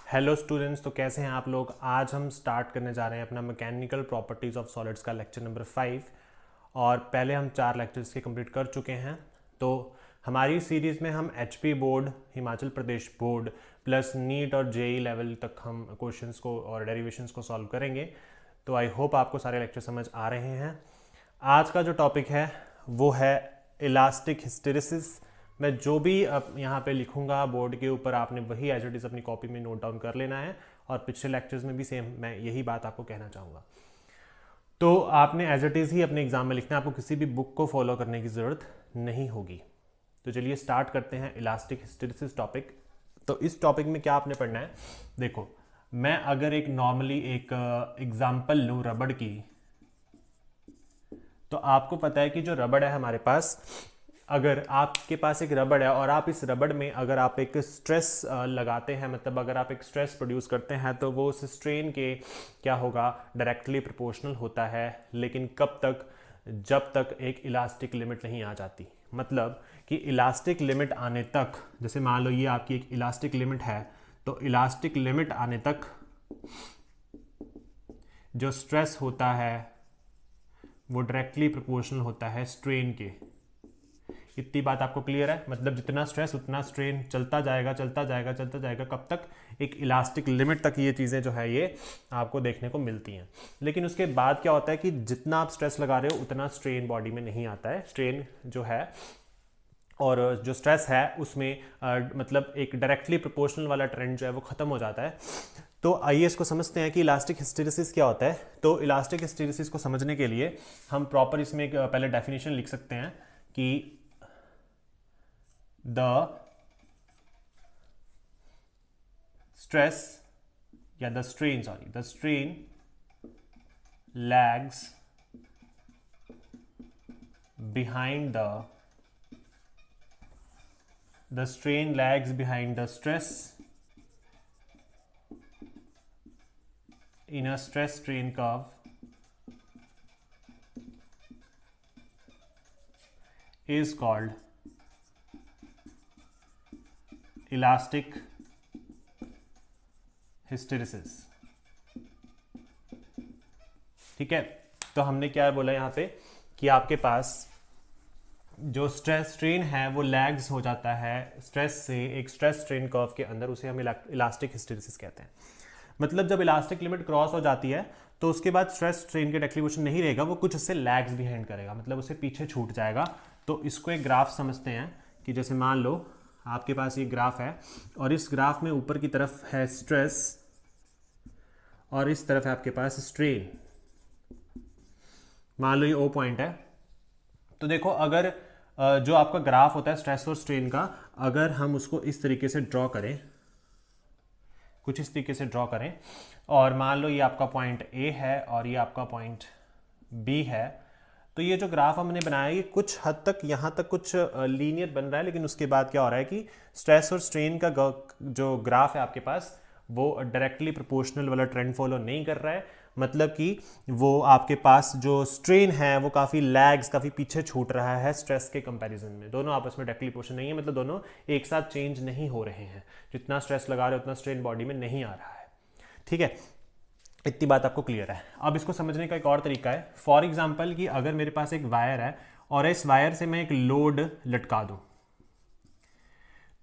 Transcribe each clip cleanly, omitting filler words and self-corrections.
Hello students, तो कैसे हैं आप लोग। आज हम स्टार्ट करने जा रहे हैं अपना मैकेनिकल प्रॉपर्टीज़ ऑफ सॉलिड्स का लेक्चर नंबर 5। और पहले हम 4 लेक्चर्स के कंप्लीट कर चुके हैं। तो हमारी सीरीज़ में हम HP board, Himachal Pradesh board plus NEET और जेई लेवल तक हम क्वेश्चंस को और डेरिवेशंस को सॉल्व करेंगे। तो आई होप आपको सारे लेक्चर समझ आ रहे हैं। आज का जो टॉपिक है वो है इलास्टिक हिस्टेरिसिस। मैं जो भी अब यहाँ पे लिखूंगा बोर्ड के ऊपर, आपने वही एज इट इज़ अपनी कॉपी में नोट डाउन कर लेना है। और पिछले लेक्चर्स में भी सेम मैं यही बात आपको कहना चाहूँगा। तो आपने एज इट इज़ ही अपने एग्जाम में लिखना है, आपको किसी भी बुक को फॉलो करने की ज़रूरत नहीं होगी। तो चलिए स्टार्ट करते हैं इलास्टिक हिस्टेरिसिस टॉपिक। तो इस टॉपिक में क्या आपने पढ़ना है, देखो मैं अगर एक नॉर्मली एक एग्जाम्पल लूँ रबड़ की, तो आपको पता है कि जो रबड़ है हमारे पास, अगर आपके पास एक रबड़ है और आप इस रबड़ में अगर आप एक स्ट्रेस लगाते हैं, मतलब अगर आप एक स्ट्रेस प्रोड्यूस करते हैं, तो वो उस स्ट्रेन के क्या होगा, डायरेक्टली प्रोपोर्शनल होता है। लेकिन कब तक, जब तक एक इलास्टिक लिमिट नहीं आ जाती। मतलब कि इलास्टिक लिमिट आने तक, जैसे मान लो ये आपकी एक इलास्टिक लिमिट है, तो इलास्टिक लिमिट आने तक जो स्ट्रेस होता है वो डायरेक्टली प्रोपोर्शनल होता है स्ट्रेन के। इतनी बात आपको क्लियर है। मतलब जितना स्ट्रेस उतना स्ट्रेन, चलता जाएगा चलता जाएगा चलता जाएगा, कब तक, एक इलास्टिक लिमिट तक ये चीज़ें जो है ये आपको देखने को मिलती हैं। लेकिन उसके बाद क्या होता है कि जितना आप स्ट्रेस लगा रहे हो उतना स्ट्रेन बॉडी में नहीं आता है। स्ट्रेन जो है और जो स्ट्रेस है उसमें मतलब एक डायरेक्टली प्रोपोर्शनल वाला ट्रेंड जो है वो खत्म हो जाता है। तो आइए इसको समझते हैं कि इलास्टिक हिस्टेरिसिस क्या होता है। तो इलास्टिक हिस्टेरिसिस को समझने के लिए हम प्रॉपर इसमें एक पहले डेफिनेशन लिख सकते हैं कि the stress या the strain lags behind the strain lags behind the stress in a stress strain curve is called elastic hysteresis. ठीक है, तो हमने क्या बोला यहाँ पे कि आपके पास जो स्ट्रेस स्ट्रेन है वो लैग्स हो जाता है स्ट्रेस से एक स्ट्रेस स्ट्रेन कर्व के अंदर, उसे हम इलास्टिक हिस्टेरिसिस कहते हैं। मतलब जब इलास्टिक लिमिट क्रॉस हो जाती है तो उसके बाद स्ट्रेस स्ट्रेन के डेक्लिवेशन नहीं रहेगा, वो कुछ उससे लैग्स बिहाइंड करेगा, मतलब उसे पीछे छूट जाएगा। तो इसको एक ग्राफ समझते हैं कि जैसे मान लो आपके पास ये ग्राफ है और इस ग्राफ में ऊपर की तरफ है स्ट्रेस और इस तरफ है आपके पास स्ट्रेन। मान लो ये ओ पॉइंट है। तो देखो अगर जो आपका ग्राफ होता है स्ट्रेस और स्ट्रेन का, अगर हम उसको इस तरीके से ड्रॉ करें, कुछ इस तरीके से ड्रॉ करें, और मान लो ये आपका पॉइंट ए है और ये आपका पॉइंट बी है, तो ये जो ग्राफ हमने बनाया ये कुछ हद तक यहाँ तक कुछ लीनियर बन रहा है। लेकिन उसके बाद क्या हो रहा है कि स्ट्रेस और स्ट्रेन का जो ग्राफ है आपके पास वो डायरेक्टली प्रोपोर्शनल वाला ट्रेंड फॉलो नहीं कर रहा है। मतलब कि वो आपके पास जो स्ट्रेन है वो काफ़ी लैग्स, काफ़ी पीछे छूट रहा है स्ट्रेस के कंपैरिजन में। दोनों आपस में डायरेक्टली प्रोपोर्शनल नहीं है, मतलब दोनों एक साथ चेंज नहीं हो रहे हैं। जितना स्ट्रेस लगा रहे हो उतना स्ट्रेन बॉडी में नहीं आ रहा है। ठीक है, इतनी बात आपको क्लियर है। अब इसको समझने का एक और तरीका है। फॉर एग्जांपल कि अगर मेरे पास एक वायर है और इस वायर से मैं एक लोड लटका दूं,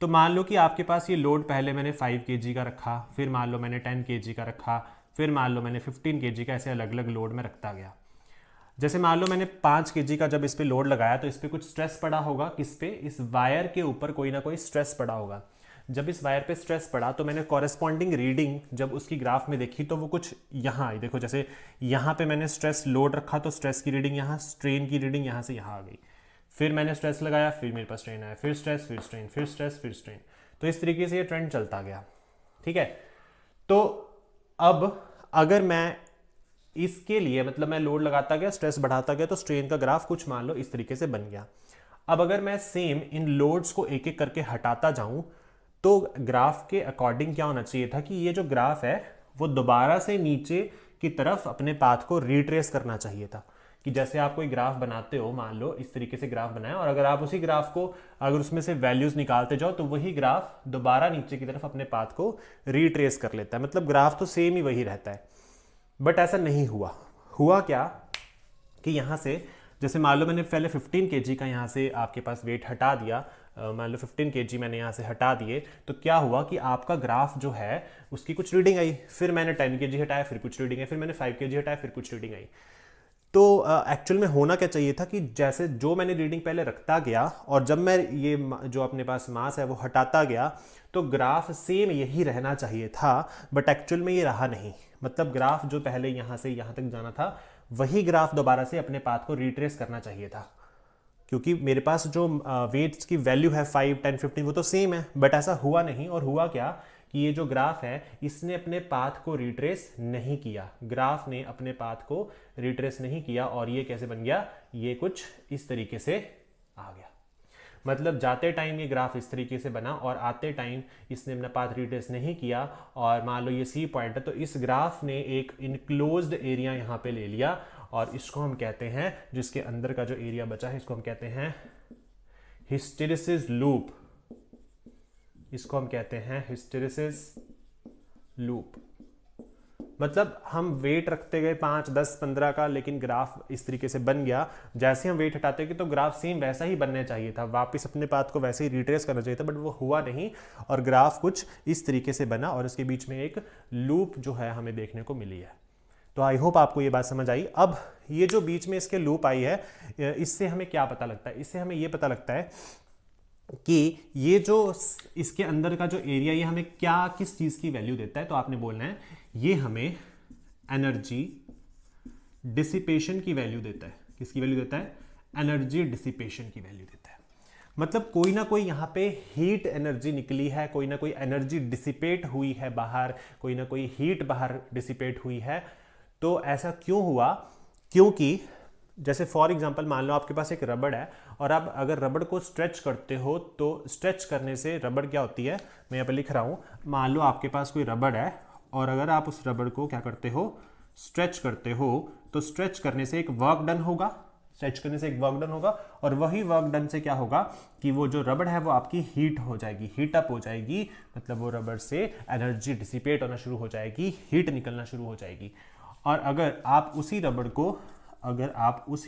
तो मान लो कि आपके पास ये लोड पहले मैंने 5 kg का रखा, फिर मान लो मैंने 10 kg का रखा, फिर मान लो मैंने 15 kg का, ऐसे अलग अलग लोड में रखता गया। जैसे मान लो मैंने 5 kg का जब इस पे लोड लगाया तो इस पे कुछ स्ट्रेस पड़ा होगा। किस पे? इस वायर के ऊपर कोई ना कोई स्ट्रेस पड़ा होगा। जब इस वायर पे स्ट्रेस पड़ा तो मैंने कॉरेस्पॉन्डिंग रीडिंग जब उसकी ग्राफ में देखी तो वो कुछ यहाँ आई। देखो जैसे यहाँ पे मैंने स्ट्रेस लोड रखा तो स्ट्रेस की रीडिंग यहाँ, स्ट्रेन की रीडिंग यहाँ से यहाँ आ गई। फिर मैंने स्ट्रेस लगाया, फिर मेरे पास स्ट्रेन आया, फिर स्ट्रेस, फिर स्ट्रेन, फिर स्ट्रेस, फिर स्ट्रेन। तो इस तरीके से ये ट्रेंड चलता गया। ठीक है, तो अब अगर मैं इसके लिए, मतलब मैं लोड लगाता गया, स्ट्रेस बढ़ाता गया, तो स्ट्रेन का ग्राफ कुछ मान लो इस तरीके से बन गया। अब अगर मैं सेम इन लोड्स को एक एक करके हटाता जाऊं तो ग्राफ के अकॉर्डिंग क्या होना चाहिए था कि ये जो ग्राफ है वो दोबारा से नीचे की तरफ अपने पाथ को रिट्रेस करना चाहिए था। कि जैसे आप कोई ग्राफ बनाते हो, मान लो इस तरीके से ग्राफ बनाया, और अगर आप उसी ग्राफ को अगर उसमें से वैल्यूज निकालते जाओ तो वही ग्राफ दोबारा नीचे की तरफ अपने पाथ को रिट्रेस कर लेता है, मतलब ग्राफ तो सेम ही वही रहता है। बट ऐसा नहीं हुआ। हुआ क्या कि यहाँ से जैसे मान लो मैंने पहले 15 kg का यहाँ से आपके पास वेट हटा दिया, मान लो 15 kg मैंने यहाँ से हटा दिए, तो क्या हुआ कि आपका ग्राफ जो है उसकी कुछ रीडिंग आई, फिर मैंने 10 kg हटाया, फिर कुछ रीडिंग आई, फिर मैंने 5 kg हटाया, फिर कुछ रीडिंग आई। तो एक्चुअल में होना क्या चाहिए था कि जैसे जो मैंने रीडिंग पहले रखता गया और जब मैं ये जो अपने पास मास है वो हटाता गया, तो ग्राफ सेम यही रहना चाहिए था, बट एक्चुअल में ये रहा नहीं। मतलब ग्राफ जो पहले यहाँ से यहाँ तक जाना था, वही ग्राफ दोबारा से अपने पाथ को रिट्रेस करना चाहिए था, क्योंकि मेरे पास जो वेट्स की वैल्यू है 5, 10, 15 वो तो सेम है, बट ऐसा हुआ नहीं। और हुआ क्या कि ये जो ग्राफ है इसने अपने पाथ को रिट्रेस नहीं किया, ग्राफ ने अपने पाथ को रिट्रेस नहीं किया, और ये कैसे बन गया, ये कुछ इस तरीके से आ गया। मतलब जाते टाइम ये ग्राफ इस तरीके से बना और आते टाइम इसने अपना पाथ रिट्रेस नहीं किया, और मान लो ये सी पॉइंट है, तो इस ग्राफ ने एक इनक्लोज्ड एरिया यहाँ पे ले लिया, और इसको हम कहते हैं, जिसके अंदर का जो एरिया बचा है इसको हम कहते हैं हिस्टेरिसिस लूप। इसको हम कहते हैं हिस्टेरिसिस लूप। मतलब हम वेट रखते गए 5, 10, 15 का, लेकिन ग्राफ इस तरीके से बन गया। जैसे हम वेट हटाते गए तो ग्राफ सेम वैसा ही बनना चाहिए था, वापस अपने पाथ को वैसे ही रिट्रेस करना चाहिए था, बट वो हुआ नहीं, और ग्राफ कुछ इस तरीके से बना, और इसके बीच में एक लूप जो है हमें देखने को मिली है। तो आई होप आपको ये बात समझ आई। अब ये जो बीच में इसके लूप आई है, इससे हमें क्या पता लगता है, इससे हमें ये पता लगता है कि ये जो इसके अंदर का जो एरिया, ये हमें क्या किस चीज की वैल्यू देता है। तो आपने बोलना है ये हमें एनर्जी डिसिपेशन की वैल्यू देता है। किसकी वैल्यू देता है, एनर्जी डिसिपेशन की वैल्यू देता है। मतलब कोई ना कोई यहाँ पे हीट एनर्जी निकली है, कोई ना कोई एनर्जी डिसिपेट हुई है बाहर, कोई ना कोई हीट बाहर डिसिपेट हुई है। तो ऐसा क्यों हुआ, क्योंकि जैसे फॉर एग्जांपल मान लो आपके पास एक रबड़ है, और आप अगर रबड़ को स्ट्रेच करते हो तो स्ट्रेच करने से रबड़ क्या होती है, मैं यहाँ पे लिख रहा हूँ। मान लो आपके पास कोई रबड़ है, और अगर आप उस रबड़ को क्या करते हो, स्ट्रेच करते हो, तो स्ट्रेच करने से एक वर्क डन होगा, स्ट्रेच करने से एक वर्क डन होगा, और वही वर्क डन से क्या होगा कि वो जो रबड़ है वो आपकी हीट हो जाएगी, हीट अप हो जाएगी। मतलब वो रबड़ से एनर्जी डिसिपेट होना शुरू हो जाएगी, हीट निकलना शुरू हो जाएगी। और अगर आप उसी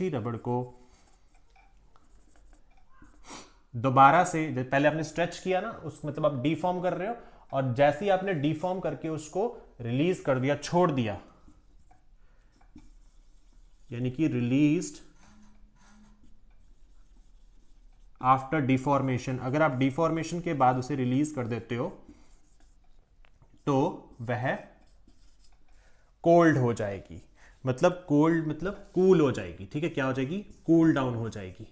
रबड़ को दोबारा से, पहले आपने स्ट्रेच किया ना, उस मतलब आप डीफॉर्म कर रहे हो, और जैसे ही आपने डीफॉर्म करके उसको रिलीज कर दिया, छोड़ दिया, यानी कि रिलीज्ड आफ्टर डिफॉर्मेशन, अगर आप डिफॉर्मेशन के बाद उसे रिलीज कर देते हो तो वह कोल्ड हो जाएगी। मतलब कोल्ड मतलब कूल हो जाएगी, ठीक है, क्या हो जाएगी, कूल डाउन हो जाएगी।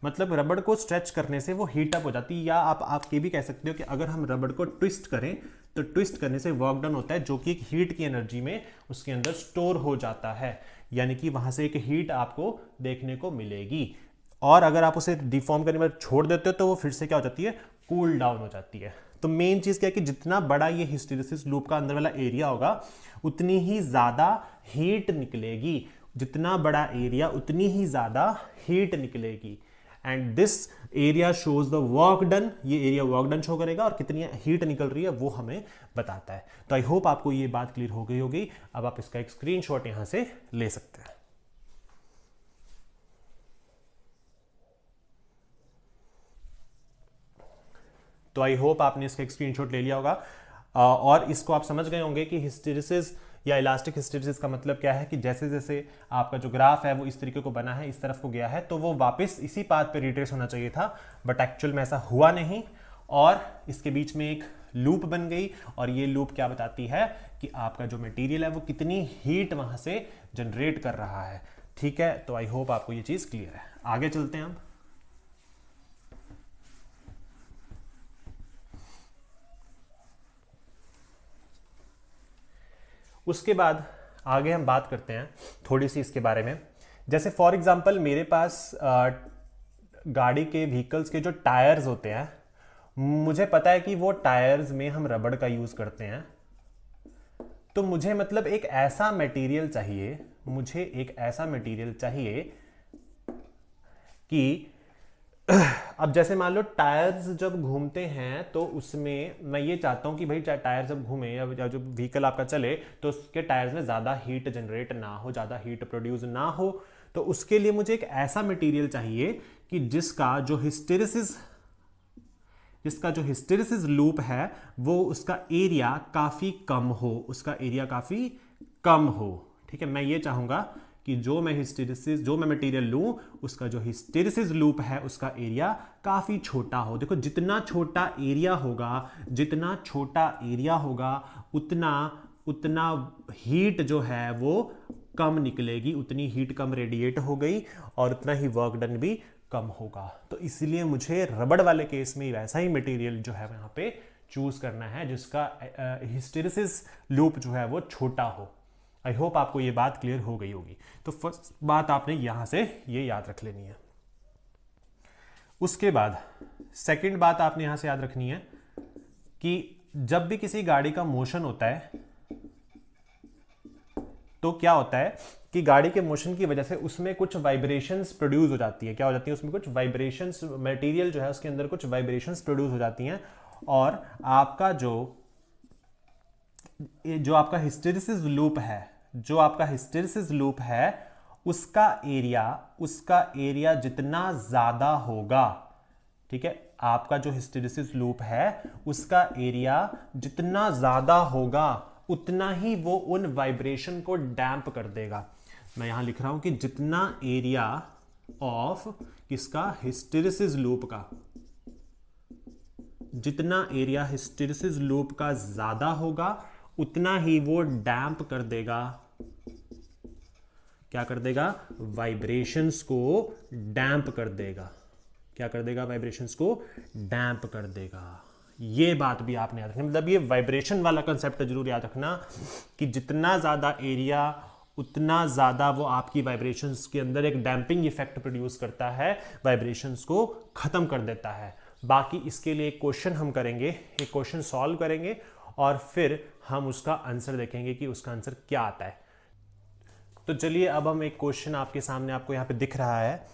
मतलब रबड़ को स्ट्रेच करने से वो हीट अप हो जाती है। या आप ये भी कह सकते हो कि अगर हम रबड़ को ट्विस्ट करें तो ट्विस्ट करने से वर्क डन होता है, जो कि एक हीट की एनर्जी में उसके अंदर स्टोर हो जाता है, यानी कि वहां से एक हीट आपको देखने को मिलेगी। और अगर आप उसे डिफॉर्म करने में छोड़ देते हो तो वो फिर से क्या हो जाती है, कूल डाउन हो जाती है। तो मेन चीज क्या है कि जितना बड़ा ये हिस्टेरिसिस लूप का अंदर वाला एरिया होगा उतनी ही ज्यादा हीट निकलेगी, जितना बड़ा एरिया उतनी ही ज्यादा हीट निकलेगी। And this area shows the work done, ये एरिया वर्क डन शो करेगा, और कितनी हीट निकल रही है वो हमें बताता है। तो आई होप आपको ये बात क्लियर हो गई होगी। अब आप इसका एक स्क्रीनशॉट यहां से ले सकते हैं। तो आई होप आपने इसका एक स्क्रीनशॉट ले लिया होगा, और इसको आप समझ गए होंगे कि हिस्टेरिसिस या इलास्टिक हिस्टेरिसिस का मतलब क्या है कि जैसे जैसे आपका जो ग्राफ है वो इस तरीके को बना है, इस तरफ को गया है, तो वो वापस इसी पाथ पे रिट्रेस होना चाहिए था, बट एक्चुअल में ऐसा हुआ नहीं, और इसके बीच में एक लूप बन गई। और ये लूप क्या बताती है कि आपका जो मटेरियल है वो कितनी हीट वहां से जनरेट कर रहा है। ठीक है, तो आई होप आपको ये चीज क्लियर है। आगे चलते हैं हम। उसके बाद आगे हम बात करते हैं थोड़ी सी इसके बारे में। जैसे फॉर एग्जांपल मेरे पास गाड़ी के व्हीकल्स के जो टायर्स होते हैं, मुझे पता है कि वो टायर्स में हम रबड़ का यूज करते हैं, तो मुझे मतलब एक ऐसा मटेरियल चाहिए, मुझे एक ऐसा मटेरियल चाहिए कि अब जैसे मान लो टायर्स जब घूमते हैं तो उसमें मैं ये चाहता हूं कि भाई टायर जब घूमे या जो व्हीकल आपका चले तो उसके टायर्स में ज़्यादा हीट जनरेट ना हो, ज़्यादा हीट प्रोड्यूस ना हो। तो उसके लिए मुझे एक ऐसा मटेरियल चाहिए कि जिसका जो हिस्टेरिसिस लूप है वो उसका एरिया काफ़ी कम हो, उसका एरिया काफ़ी कम हो। ठीक है, मैं ये चाहूँगा कि जो मैं मटेरियल लूँ उसका जो हिस्टेरिसिस लूप है उसका एरिया काफ़ी छोटा हो। देखो जितना छोटा एरिया होगा उतना हीट जो है वो कम निकलेगी, उतनी हीट कम रेडिएट हो गई और उतना ही वर्क डन भी कम होगा। तो इसलिए मुझे रबड़ वाले केस में वैसा ही मटेरियल जो है यहाँ पे चूज करना है जिसका हिस्टेरिसिस लूप जो है वो छोटा हो। आई होप आपको ये बात क्लियर हो गई होगी। तो फर्स्ट बात आपने यहां से ये याद रख लेनी है। उसके बाद सेकंड बात आपने यहां से याद रखनी है कि जब भी किसी गाड़ी का मोशन होता है तो क्या होता है कि गाड़ी के मोशन की वजह से उसमें कुछ वाइब्रेशंस प्रोड्यूस हो जाती है। क्या हो जाती है? उसमें कुछ वाइब्रेशंस, मटेरियल जो है उसके अंदर कुछ वाइब्रेशंस प्रोड्यूस हो जाती हैं और आपका जो आपका हिस्टेरिसिस लूप है उसका एरिया जितना ज्यादा होगा, ठीक है, आपका जो हिस्टेरिसिस लूप है उसका एरिया जितना ज्यादा होगा उतना ही वो उन वाइब्रेशन को डैम्प कर देगा। मैं यहां लिख रहा हूं कि जितना एरिया ऑफ किसका हिस्टेरिसिस लूप का ज्यादा होगा उतना ही वो डैम्प कर देगा। क्या कर देगा? वाइब्रेशंस को डैम्प कर देगा। क्या कर देगा? वाइब्रेशंस को डैम्प कर देगा। ये बात भी आपने याद रखना, मतलब ये वाइब्रेशन वाला कंसेप्ट जरूर याद रखना कि जितना ज्यादा एरिया उतना ज्यादा वो आपकी वाइब्रेशंस के अंदर एक डैम्पिंग इफेक्ट प्रोड्यूस करता है, वाइब्रेशंस को खत्म कर देता है। बाकी इसके लिए एक क्वेश्चन हम करेंगे, एक क्वेश्चन सॉल्व करेंगे और फिर हम उसका आंसर देखेंगे कि उसका आंसर क्या आता है। तो चलिए अब हम एक क्वेश्चन आपके सामने, आपको यहाँ पे दिख रहा है।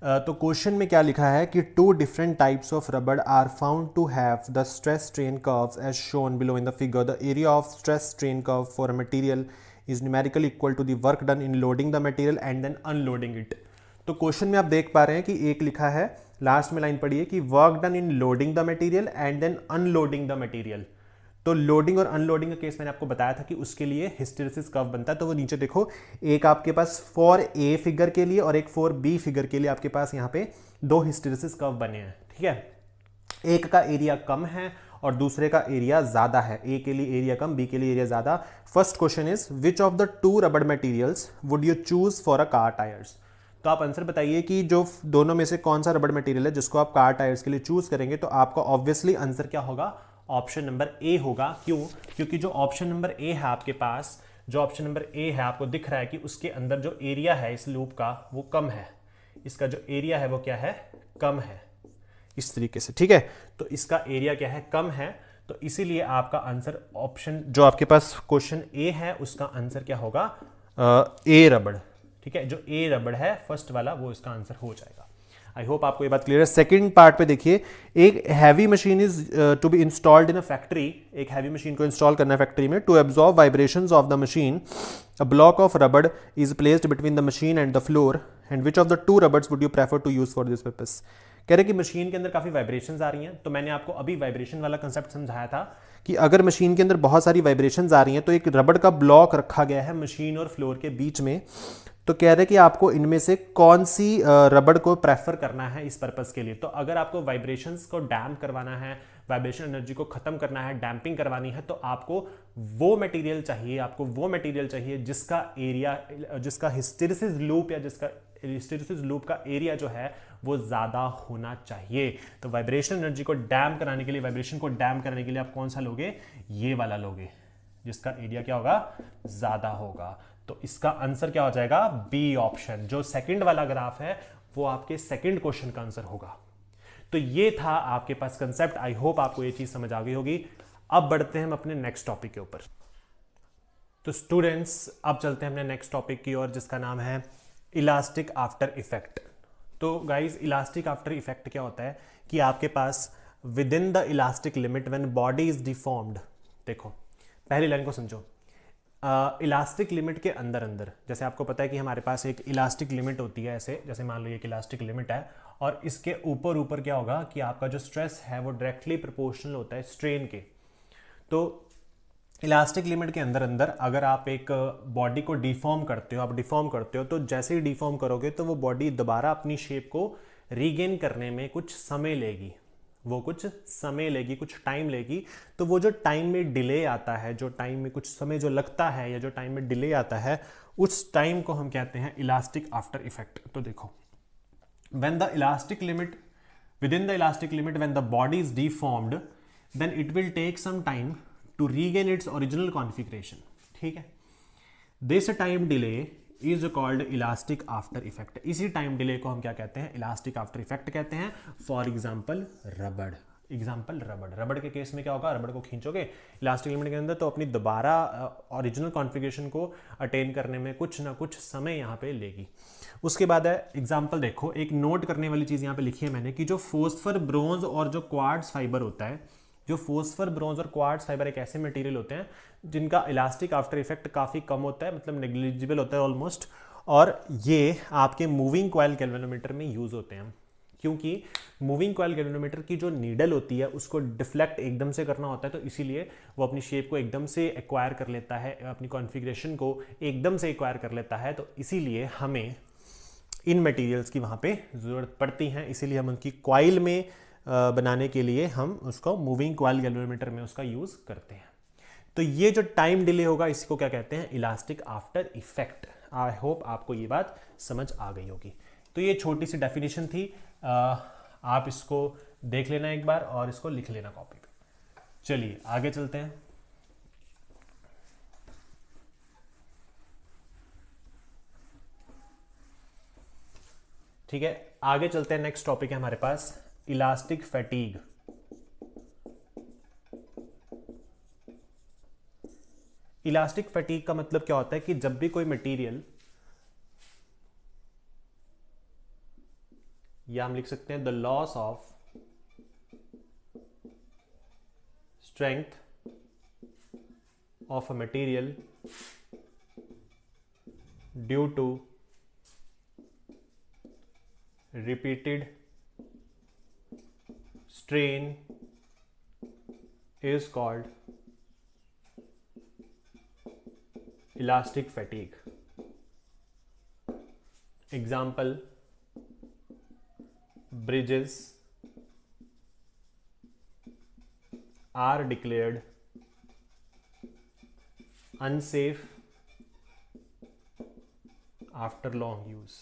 तो क्वेश्चन में क्या लिखा है कि 2 different types of rubber are found to have the stress strain curves as shown below in the figure. The area of stress strain curve for a material is numerically equal to the work done in loading the material and then unloading it. तो question में आप देख पा रहे हैं कि एक लिखा है, लास्ट में लाइन पढ़ी है कि work done in loading the material and then unloading the material. तो लोडिंग और अनलोडिंग का केस मैंने आपको बताया था कि उसके लिए हिस्टेरिसिस कर्व बनता है। तो वो नीचे देखो, एक आपके पास 4A फिगर के लिए और एक 4B फिगर के लिए आपके पास यहाँ पे 2 हिस्टेरिसिस कर्व बने हैं। ठीक है, एक का एरिया कम है और दूसरे का एरिया ज्यादा है। ए के लिए एरिया कम, बी के लिए एरिया ज्यादा। First question is which of the 2 रबड़ materials would you choose for a car tyres. तो आप आंसर बताइए कि जो दोनों में से कौन सा रबड़ मटेरियल है जिसको आप कार टायर्स के लिए चूज करेंगे। तो आपका ऑब्वियसली आंसर क्या होगा? ऑप्शन नंबर ए होगा। क्यों? क्योंकि जो ऑप्शन नंबर ए है आपके पास, जो ऑप्शन नंबर ए है आपको दिख रहा है कि उसके अंदर जो एरिया है इस लूप का वो कम है, इसका जो एरिया है वो क्या है? कम है, इस तरीके से। ठीक है, तो इसका एरिया क्या है? कम है। तो इसीलिए आपका आंसर ऑप्शन जो आपके पास क्वेश्चन ए है उसका आंसर क्या होगा? ए रबड़। ठीक है, जो ए रबड़ है फर्स्ट वाला वो इसका आंसर हो जाएगा। आई होप आपको ये बात क्लियर है। सेकंड पार्ट पे देखिए, एक heavy machine is to be installed in a factory. एक हैवी मशीन को इंस्टॉल करना है फैक्ट्री में। To absorb vibrations of the machine a block of rubber is placed between the machine and the floor and which of the 2 rubbers would you prefer to use for this purpose. कह रहे कि machine के अंदर काफी vibrations आ रही हैं। तो मैंने आपको अभी वाइब्रेशन वाला कंसेप्ट समझाया था कि अगर मशीन के अंदर बहुत सारी वाइब्रेशंस आ रही हैं तो एक रबड़ का ब्लॉक रखा गया है मशीन और फ्लोर के बीच में। तो कह रहे कि आपको इनमें से कौन सी रबड़ को प्रेफर करना है इस पर्पस के लिए। तो अगर आपको वाइब्रेशंस को डैम्प करवाना है, वाइब्रेशन एनर्जी को खत्म करना है, डैम्पिंग करवानी है, तो आपको वो मटेरियल चाहिए जिसका एरिया, जिसका हिस्टेरिसिस लूप या जिसका हिस्टेरिसिस लूप का एरिया जो है वो ज्यादा होना चाहिए। तो वाइब्रेशन एनर्जी को डैम्प कराने के लिए, वाइब्रेशन को डैम्प करने के लिए आप कौन सा लोगे? ये वाला लोगे जिसका एरिया क्या होगा? ज्यादा होगा। तो इसका आंसर क्या हो जाएगा? B option. जो सेकंड वाला ग्राफ है वो आपके सेकंड क्वेश्चन का आंसर होगा। तो ये था आपके पास कंसेप्ट। आई होप आपको ये चीज समझ आ गई होगी। अब बढ़ते हैं हम अपने नेक्स्ट टॉपिक के ऊपर। तो स्टूडेंट्स अब चलते हैं अपने नेक्स्ट टॉपिक की ओर, जिसका नाम है इलास्टिक आफ्टर इफेक्ट। तो गाइज इलास्टिक आफ्टर इफेक्ट क्या होता है कि आपके पास within the elastic limit when body is deformed, देखो पहली लाइन को समझो, इलास्टिक लिमिट के अंदर अंदर, जैसे आपको पता है कि हमारे पास एक इलास्टिक लिमिट होती है, ऐसे जैसे मान लो ये एक इलास्टिक लिमिट है और इसके ऊपर ऊपर क्या होगा कि आपका जो स्ट्रेस है वो डायरेक्टली प्रोपोर्शनल होता है स्ट्रेन के। तो इलास्टिक लिमिट के अंदर अंदर अगर आप एक बॉडी को डिफॉर्म करते हो, आप डिफॉर्म करते हो, तो जैसे ही डिफॉर्म करोगे तो वो बॉडी दोबारा अपनी शेप को रीगेन करने में कुछ समय लेगी, वो कुछ समय लेगी, कुछ टाइम लेगी। तो वो जो टाइम में डिले आता है, जो टाइम में कुछ समय जो लगता है या जो टाइम में डिले आता है, उस टाइम को हम कहते हैं इलास्टिक आफ्टर इफेक्ट। तो देखो, when the elastic limit, within the elastic limit when the body is deformed, then it will take some time to regain its original configuration. ठीक है, this time delay is called elastic after effect. इसी time delay को हम क्या कहते हैं? Elastic after effect कहते हैं। फॉर एग्जाम्पल रबड़, एग्जाम्पल रबड़, रबड़ के केस में क्या होगा, रबड़ को खींचोगे इलास्टिक लिमिट के अंदर तो अपनी दोबारा ओरिजिनल कॉन्फ़िगरेशन को अटेन करने में कुछ ना कुछ समय यहाँ पे लेगी। उसके बाद है एग्जाम्पल, देखो एक नोट करने वाली चीज़ यहाँ पे लिखी है मैंने कि जो फोस्फर, ब्रोंज और जो क्वार्ट्ज फाइबर होता है, जो फोस्फर, ब्रोंज और क्वार्ट्ज फाइबर एक ऐसे मटेरियल होते हैं जिनका इलास्टिक आफ्टर इफेक्ट काफ़ी कम होता है, मतलब नेग्लिजिबल होता है ऑलमोस्ट, और ये आपके मूविंग कॉइल गैल्वेनोमीटर में यूज़ होते हैं। क्योंकि मूविंग कॉइल गैल्वेनोमीटर की जो नीडल होती है उसको डिफ्लेक्ट एकदम से करना होता है, तो इसीलिए वो अपनी शेप को एकदम से एक्वायर कर लेता है, अपनी कॉन्फ़िगरेशन को एकदम से एक्वायर कर लेता है। तो इसीलिए हमें इन मटेरियल्स की वहाँ पे ज़रूरत पड़ती है, इसीलिए हम उनकी कॉइल में बनाने के लिए हम उसको मूविंग कॉइल गैल्वेनोमीटर में उसका यूज़ करते हैं। तो ये जो टाइम डिले होगा इसको क्या कहते हैं? Elastic after effect. I hope आपको ये बात समझ आ गई होगी। तो ये छोटी सी डेफिनेशन थी, आप इसको देख लेना एक बार और इसको लिख लेना कॉपी पे। चलिए आगे चलते हैं। ठीक है, आगे चलते हैं। नेक्स्ट टॉपिक है हमारे पास इलास्टिक फैटीग। इलास्टिक फैटीग का मतलब क्या होता है कि जब भी कोई मटेरियल, या हम लिख सकते हैं the loss of strength of a material due to repeated strain is called elastic fatigue. Example, bridges are declared unsafe after long use.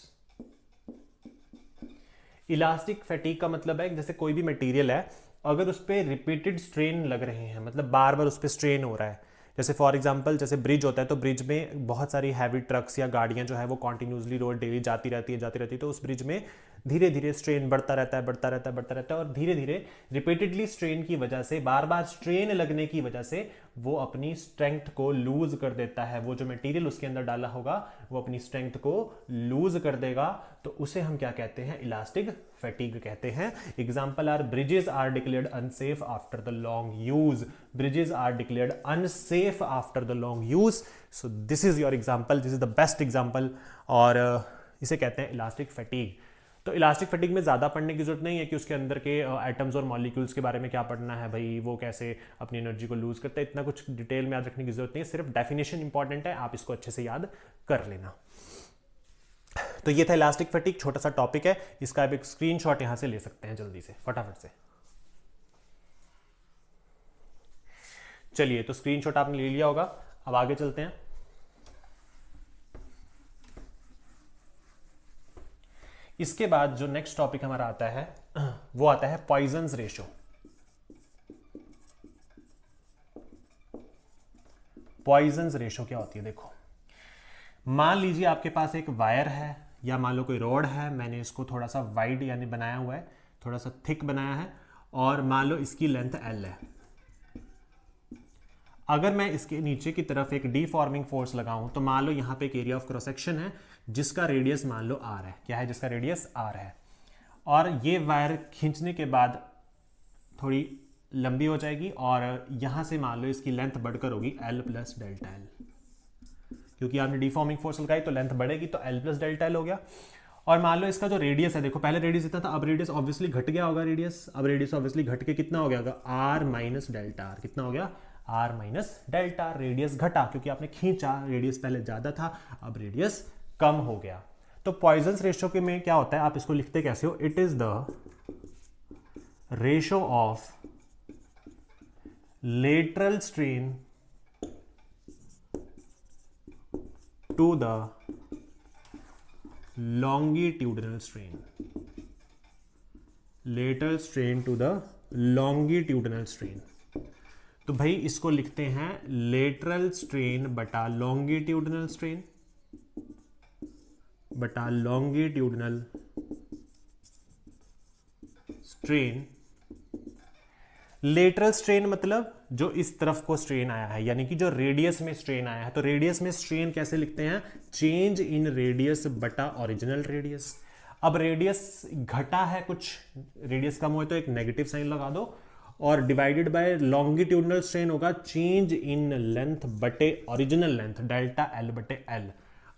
Elastic fatigue का मतलब है जैसे कोई भी मटेरियल है, अगर उस पर रिपीटेड स्ट्रेन लग रहे हैं, मतलब बार बार उस पर स्ट्रेन हो रहा है, जैसे फॉर एग्जांपल जैसे ब्रिज होता है, तो ब्रिज में बहुत सारी हैवी ट्रक्स या गाड़ियां जो है वो कॉन्टिन्यूसली रोड डेली जाती रहती है, तो उस ब्रिज में धीरे धीरे स्ट्रेन बढ़ता रहता है और धीरे धीरे रिपीटेडली स्ट्रेन की वजह से, बार बार स्ट्रेन लगने की वजह से वो अपनी स्ट्रेंथ को लूज कर देता है। वो जो मटेरियल उसके अंदर डाला होगा वो अपनी स्ट्रेंथ को लूज कर देगा, तो उसे हम क्या कहते हैं? इलास्टिक फैटीग कहते हैं। Example are bridges are declared unsafe after the long use, bridges are declared unsafe after the long use. So this is your example, this is the best example, और इसे कहते हैं इलास्टिक फैटीग। तो elastic fatigue में ज़्यादा पढ़ने की जरूरत नहीं है कि उसके अंदर के एटम्स और मॉलिक्यूल्स के बारे में क्या पढ़ना है भाई, वो कैसे अपनी एनर्जी को लूज करते हैं, इतना कुछ डिटेल में याद रखने की जरूरत नहीं है, सिर्फ डेफिनेशन इंपॉर्टेंट है, आप इसको अच्छे से याद कर लेना। तो ये था इलास्टिक फैटीग, छोटा सा टॉपिक है, इसका आप एक स्क्रीनशॉट यहां से ले सकते हैं जल्दी से, फटाफट से। चलिए, तो स्क्रीनशॉट आपने ले लिया होगा, अब आगे चलते हैं। इसके बाद जो नेक्स्ट टॉपिक हमारा आता है वो आता है पॉइजन्स रेशो। पॉइजन्स रेशो क्या होती है? देखो, मान लीजिए आपके पास एक वायर है या मान लो कोई रॉड है, मैंने इसको थोड़ा सा वाइड यानी बनाया हुआ है, थोड़ा सा थिक बनाया है, और मान लो इसकी लेंथ L है। अगर मैं इसके नीचे की तरफ एक डीफॉर्मिंग फोर्स लगाऊं तो मान लो यहाँ पे एक एरिया ऑफ क्रॉस सेक्शन है जिसका रेडियस मान लो आर है। क्या है? जिसका रेडियस आर है। और ये वायर खींचने के बाद थोड़ी लंबी हो जाएगी और यहाँ से मान लो इसकी लेंथ बढ़कर होगी एल प्लस डेल्टा एल, क्योंकि आपने डीफॉर्मिंग फोर्स लगाई तो लेंथ बढ़ेगी, तो एल प्लस डेल्टा एल हो गया। और मान लो इसका जो रेडियस है, देखो पहले रेडियस इतना था, अब रेडियस ऑब्वियसली घट गया होगा। अब रेडियस ऑब्वियसली घट के कितना हो गया होगा? R minus delta R. कितना हो गया? R minus delta R. Radius घटा क्योंकि आपने खींचा, रेडियस पहले ज्यादा था, अब रेडियस कम हो गया। तो पॉइजन्स रेशियो के में क्या होता है, आप इसको लिखते कैसे हो? It is the ratio of lateral strain to the longitudinal strain, lateral strain to the longitudinal strain। तो भाई इसको लिखते हैं लेटरल स्ट्रेन बटा लॉन्गिट्यूडनल स्ट्रेन बटा लॉन्गिट्यूडनल स्ट्रेन। लेटरल स्ट्रेन मतलब जो इस तरफ को स्ट्रेन आया है, यानी कि जो रेडियस में स्ट्रेन आया है। तो रेडियस में स्ट्रेन कैसे लिखते हैं? चेंज इन रेडियस बटा ओरिजिनल रेडियस। अब रेडियस घटा है, कुछ रेडियस कम हुए तो एक नेगेटिव साइन लगा दो, और डिवाइडेड बाय लॉन्गिट्यूडनल स्ट्रेन होगा चेंज इन लेंथ बटे ओरिजिनल लेंथ, डेल्टा एल बटे एल।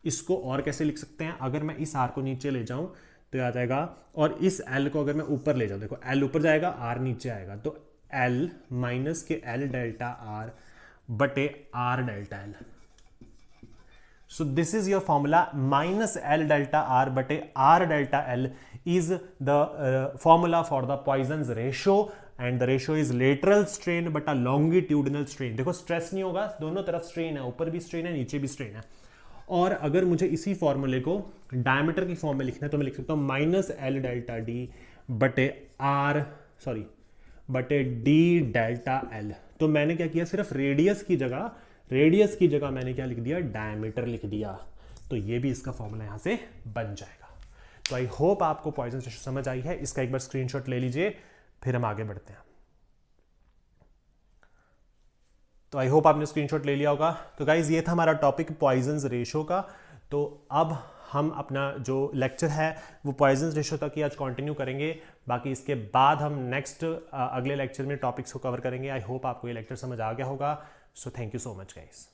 इसको और कैसे लिख सकते हैं? अगर मैं इस आर को नीचे ले जाऊं तो आ जाएगा, और इस एल को अगर मैं ऊपर ले जाऊं, देखो एल ऊपर जाएगा, आर नीचे आएगा, तो एल माइनस के एल डेल्टा आर बटे R delta L. So this is your formula. Minus L delta R बटे R delta L is the formula for the Poisson's ratio, and the ratio is lateral strain बटा longitudinal strain. देखो stress नहीं होगा, दोनों तरफ strain है, ऊपर भी स्ट्रेन है, नीचे भी स्ट्रेन है। और अगर मुझे इसी फॉर्मूले को डायमीटर की फॉर्म में लिखना है तो मैं लिख सकता हूं माइनस एल डेल्टा डी बटे डी डेल्टा एल। तो मैंने क्या किया? सिर्फ रेडियस की जगह मैंने क्या लिख दिया? डायमीटर लिख दिया। तो ये भी इसका फॉर्मूला यहां से बन जाएगा। तो आई होप आपको पॉइजन रेशियो समझ आई है। इसका एक बार स्क्रीनशॉट ले लीजिए, फिर हम आगे बढ़ते हैं। तो आई होप आपने स्क्रीनशॉट ले लिया होगा। तो गाइज ये था हमारा टॉपिक पॉइजन्स रेशियो का। तो अब हम अपना जो लेक्चर है वो पॉइजन्स रेशियो तक ही आज कंटिन्यू करेंगे। बाकी इसके बाद हम नेक्स्ट अगले लेक्चर में टॉपिक्स को कवर करेंगे। आई होप आपको ये लेक्चर समझ आ गया होगा। So thank you so much guys.